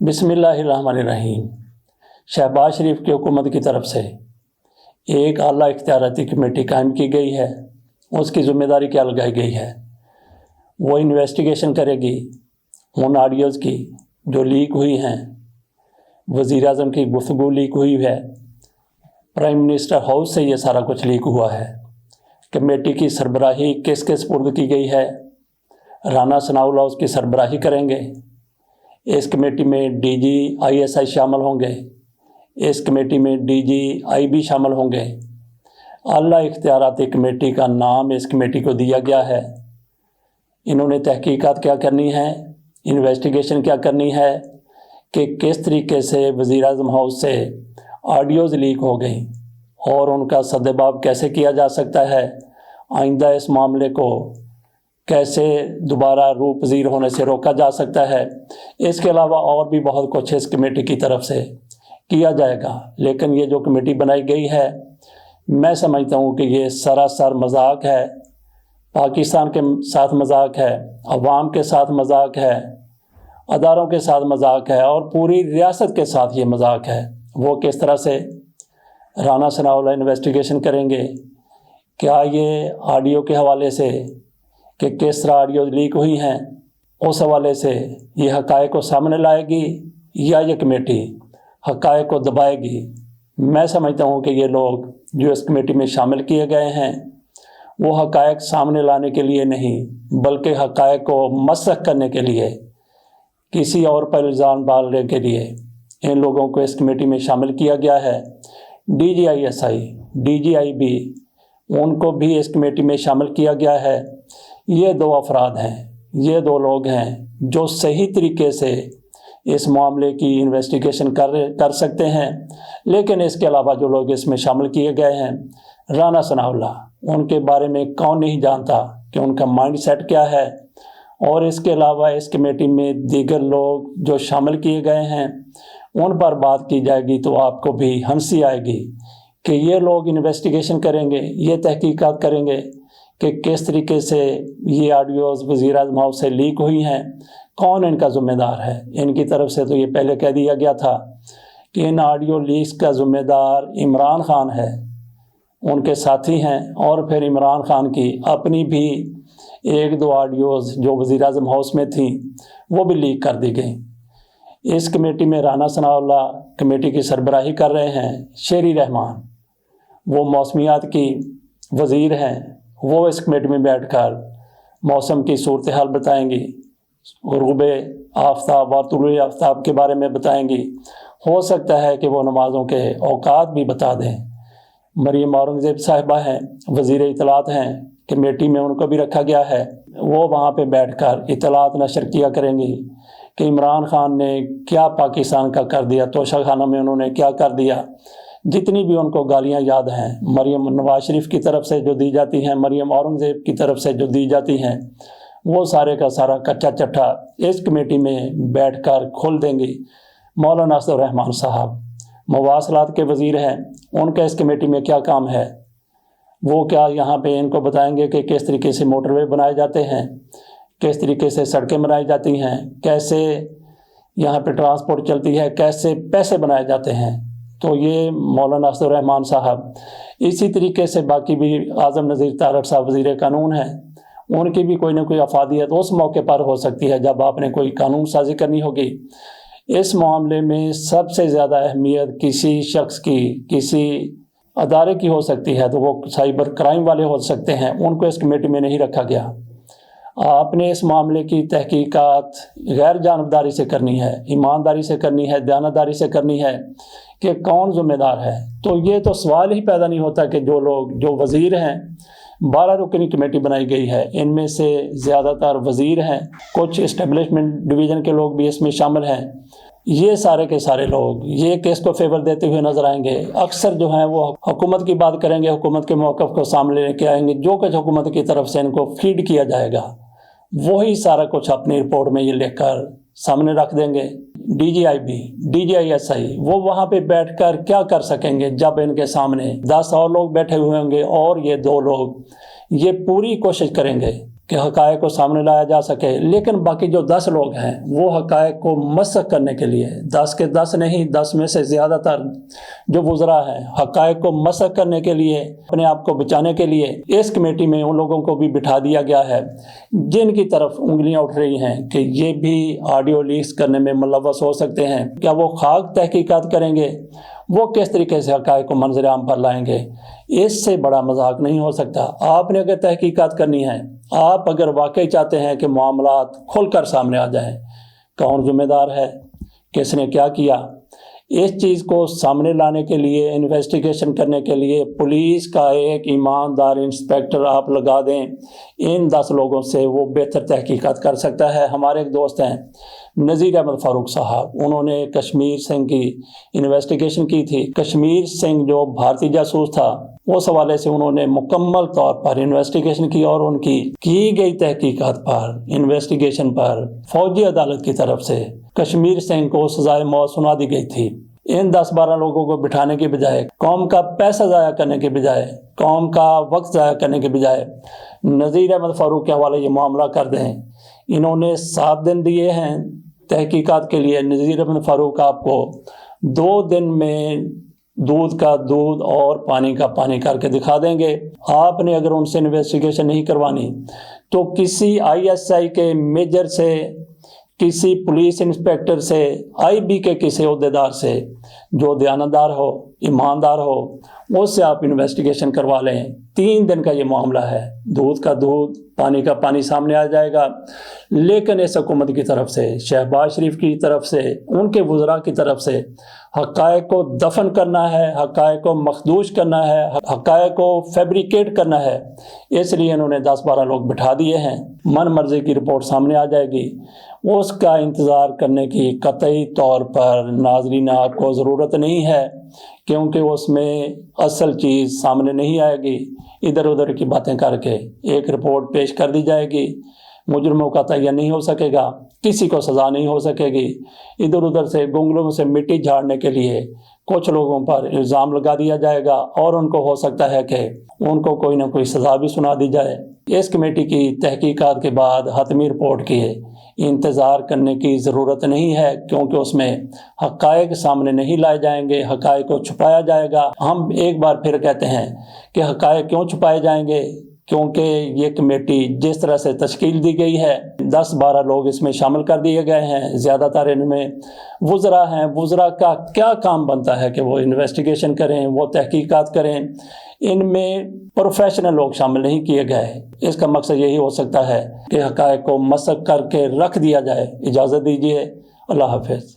बिस्मिल्लाहिर्रहमानिर्रहीम। शहबाज शरीफ की हुकूमत की तरफ से एक आला इख्तियाराती कमेटी कायम की गई है। उसकी ज़िम्मेदारी क्या लगाई गई है? वो इन्वेस्टिगेशन करेगी उन ऑडियोज़ की जो लीक हुई हैं। वज़ीर आज़म की गुफ्तगू लीक हुई है, प्राइम मिनिस्टर हाउस से ये सारा कुछ लीक हुआ है। कमेटी की सरबराही किसके सुपुर्द की गई है? राना सनाउल्लाह उसकी सरबराही करेंगे। इस कमेटी में DG/ISI शामिल होंगे। इस कमेटी में DGI भी शामिल होंगे। आला इख्तियाराती कमेटी का नाम इस कमेटी को दिया गया है। इन्होंने तहकीकात क्या करनी है, इन्वेस्टिगेशन क्या करनी है कि किस तरीके से वज़ीर आज़म हाउस से ऑडियोज़ लीक हो गई और उनका सद्देबाब कैसे किया जा सकता है, आइंदा इस मामले को कैसे दोबारा रूप पजीर होने से रोका जा सकता है। इसके अलावा और भी बहुत कुछ इस कमेटी की तरफ से किया जाएगा। लेकिन ये जो कमेटी बनाई गई है, मैं समझता हूँ कि ये सरासर मजाक है, पाकिस्तान के साथ मजाक है, अवाम के साथ मजाक है, अदारों के साथ मजाक है और पूरी रियासत के साथ ये मजाक है। वो किस तरह से? राना सनाउल्लाह इन्वेस्टिगेशन करेंगे। क्या ये ऑडियो के हवाले से कि किस तरह ऑडियो लीक हुई हैं, उस हवाले से ये हक़ाइक़ को सामने लाएगी या ये कमेटी हक़ाइक़ को दबाएगी? मैं समझता हूँ कि ये लोग जो इस कमेटी में शामिल किए गए हैं वो हक़ाइक़ सामने लाने के लिए नहीं, बल्कि हक़ाइक़ को मसख़ करने के लिए, किसी और पर इल्ज़ाम डालने के लिए इन लोगों को इस कमेटी में शामिल किया गया है। DG/ISI, DGI भी, उनको भी इस कमेटी में शामिल किया गया है। ये दो अफराद हैं, ये दो लोग हैं जो सही तरीके से इस मामले की इन्वेस्टिगेशन कर सकते हैं। लेकिन इसके अलावा जो लोग इसमें शामिल किए गए हैं, राना सनाउल्लाह, उनके बारे में कौन नहीं जानता कि उनका माइंड सेट क्या है। और इसके अलावा इस कमेटी में दीगर लोग जो शामिल किए गए हैं उन पर बात की जाएगी तो आपको भी हंसी आएगी कि ये लोग इन्वेस्टिगेशन करेंगे, ये तहकीकात करेंगे कि किस तरीके से ये ऑडियोज़ वज़ीर आज़म हाउस से लीक हुई हैं, कौन इनका ज़िम्मेदार है। इनकी तरफ से तो ये पहले कह दिया गया था कि इन ऑडियो लीक्स का ज़िम्मेदार इमरान खान है, उनके साथी हैं। और फिर इमरान खान की अपनी भी एक दो ऑडियोज़ जो वज़ीर आज़म हाउस में थी वो भी लीक कर दी गई। इस कमेटी में राना सनाउल्लाह कमेटी की सरबराही कर रहे हैं। शेरी रहमान, वो मौसमियात की वज़ीर हैं, वो इस कमेटी में बैठकर मौसम की सूरत हाल बताएंगी, ग़ुरूब आफ्ताब और तुलूए आफ्ताब के बारे में बताएंगी। हो सकता है कि वो नमाज़ों के औकात भी बता दें। मरियम औरंगज़ेब साहिबा हैं, वज़ीर इत्तलात हैं, कमेटी में उनको भी रखा गया है। वो वहाँ पे बैठकर इत्तलात नशर किया करेंगी कि इमरान खान ने क्या पाकिस्तान का कर दिया, तोशा खाना में उन्होंने क्या कर दिया। जितनी भी उनको गालियां याद हैं, मरियम नवाज शरीफ की तरफ से जो दी जाती हैं, मरियम औरंगज़ेब की तरफ से जो दी जाती हैं, वो सारे का सारा कच्चा चट्टा इस कमेटी में बैठकर खोल देंगी। मौलाना असदुर्रहमान साहब मवासलात के वज़ीर हैं, उनका इस कमेटी में क्या काम है? वो क्या यहाँ पे इनको बताएंगे कि किस तरीके से मोटरवे बनाए जाते हैं, किस तरीके से सड़कें बनाई जाती हैं, कैसे यहाँ पे ट्रांसपोर्ट चलती है, कैसे पैसे बनाए जाते हैं। तो ये मौलाना असदुर्रहमान साहब, इसी तरीके से बाकी भी आज़म नज़ीर तारड़ साहब वज़ीर कानून हैं, उनकी भी कोई ना कोई अफादियत उस मौके पर हो सकती है जब आपने कोई कानून साजी करनी होगी। इस मामले में सबसे ज़्यादा अहमियत किसी शख्स की, किसी अदारे की हो सकती है, तो वो साइबर क्राइम वाले हो सकते हैं। उनको इस कमेटी में नहीं रखा गया। आपने इस मामले की तहकीकात गैर जानबदारी से करनी है, ईमानदारी से करनी है, दयानतदारी से करनी है कि कौन ज़िम्मेदार है। तो ये तो सवाल ही पैदा नहीं होता कि जो लोग, जो वज़ीर हैं, 12 रुकनी कमेटी बनाई गई है, इनमें से ज़्यादातर वज़ीर हैं, कुछ इस्टेब्लिशमेंट डिवीज़न के लोग भी इसमें शामिल हैं। ये सारे के सारे लोग ये केस को फेवर देते हुए नजर आएंगे। अक्सर जो हैं वो हुकूमत की बात करेंगे, हुकूमत के मौक़िफ़ को सामने लेके आएंगे। जो कुछ हुकूमत की तरफ से इनको फीड किया जाएगा वही सारा कुछ अपनी रिपोर्ट में ये लेकर सामने रख देंगे। DGI भी, DG/ISI, वो वहाँ पे बैठकर क्या कर सकेंगे जब इनके सामने 10 और लोग बैठे हुए होंगे और ये 2 लोग ये पूरी कोशिश करेंगे کہ حقائق کو سامنے لایا جا سکے، لیکن باقی جو 10 لوگ ہیں وہ حقائق کو مسخ کرنے کے لیے، 10 کے 10 نہیں، 10 میں سے زیادہ تر جو وزراء ہیں، حقائق کو مسخ کرنے کے لیے، اپنے آپ کو بچانے کے لیے اس کمیٹی میں ان لوگوں کو بھی بٹھا دیا گیا ہے جن کی طرف انگلیاں اٹھ رہی ہیں کہ یہ بھی آڈیو لیکس کرنے میں ملوث ہو سکتے ہیں۔ کیا وہ خاک تحقیقات کریں گے؟ وہ کس طریقے سے حقائق کو منظر عام پر لائیں گے؟ اس سے بڑا مذاق نہیں ہو سکتا۔ آپ نے اگر تحقیقات کرنی ہے، آپ اگر واقعی چاہتے ہیں کہ معاملات کھل کر سامنے آ جائیں، کون ذمہ دار ہے، کس نے کیا کیا، اس چیز کو سامنے لانے کے لیے، انویسٹیگیشن کرنے کے لیے پولیس کا ایک ایماندار انسپیکٹر آپ لگا دیں، ان 10 لوگوں سے وہ بہتر تحقیقات کر سکتا ہے۔ ہمارے ایک دوست ہیں نذیر احمد فاروق صاحب، انہوں نے کشمیر سنگھ کی انویسٹیگیشن کی تھی۔ کشمیر سنگھ جو بھارتی جاسوس تھا، اس حوالے سے انہوں نے مکمل طور پر انویسٹیگیشن کی اور ان کی گئی تحقیقات پر، انویسٹیگیشن پر فوجی عدالت کی طرف سے کشمیر سنگھ کو سزائے موت سنا دی گئی تھی۔ ان 10-12 لوگوں کو بٹھانے کے بجائے، قوم کا پیسہ ضائع کرنے کے بجائے، قوم کا وقت ضائع کرنے کے بجائے نذیر احمد فاروق کے حوالے یہ معاملہ کر دیں۔ انہوں نے 7 دن دیے ہیں تحقیقات کے لیے۔ نذیر احمد فاروق آپ کو 2 دن میں دودھ کا دودھ اور پانی کا پانی کر کے دکھا دیں گے۔ آپ نے اگر ان سے انویسٹیگیشن نہیں کروانی تو کسی ISI کے میجر سے، کسی پولیس انسپیکٹر سے، IB کے کسی عہدیدار سے جو دیانتدار ہو، ایماندار ہو، اس سے آپ انویسٹیگیشن کروا لیں۔ 3 دن کا یہ معاملہ ہے، دودھ کا دودھ پانی کا پانی سامنے آ جائے گا۔ لیکن اس حکومت کی طرف سے، شہباز شریف کی طرف سے، ان کے وزراء کی طرف سے حقائق کو دفن کرنا ہے، حقائق کو مخدوش کرنا ہے، حقائق کو فیبریکیٹ کرنا ہے۔ اس لیے انہوں نے 10-12 لوگ بٹھا دیے ہیں۔ من مرضی کی رپورٹ سامنے آ جائے گی، اس کا انتظار کرنے کی قطعی طور پر ناظرین آپ کو ضرورت نہیں ہے، کیونکہ اس میں اصل چیز سامنے نہیں آئے گی۔ ادھر ادھر کی باتیں کر کے ایک رپورٹ پیش کر دی جائے گی، مجرموں کا تعین نہیں ہو سکے گا، کسی کو سزا نہیں ہو سکے گی۔ ادھر ادھر سے گنگلوں سے مٹی جھاڑنے کے لیے کچھ لوگوں پر الزام لگا دیا جائے گا اور ان کو ہو سکتا ہے کہ ان کو کوئی نہ کوئی سزا بھی سنا دی جائے۔ اس کمیٹی کی تحقیقات کے بعد حتمی رپورٹ کی انتظار کرنے کی ضرورت نہیں ہے، کیونکہ اس میں حقائق سامنے نہیں لائے جائیں گے، حقائق کو چھپایا جائے گا۔ ہم ایک بار پھر کہتے ہیں کہ حقائق کیوں چھپائے جائیں گے؟ کیونکہ یہ کمیٹی جس طرح سے تشکیل دی گئی ہے، 10-12 لوگ اس میں شامل کر دیے گئے ہیں، زیادہ تر ان میں وزراء ہیں۔ وزراء کا کیا کام بنتا ہے کہ وہ انویسٹیگیشن کریں، وہ تحقیقات کریں، ان میں پروفیشنل لوگ شامل نہیں کیے گئے۔ اس کا مقصد یہی ہو سکتا ہے کہ حقائق کو مسخ کر کے رکھ دیا جائے۔ اجازت دیجیے، اللہ حافظ۔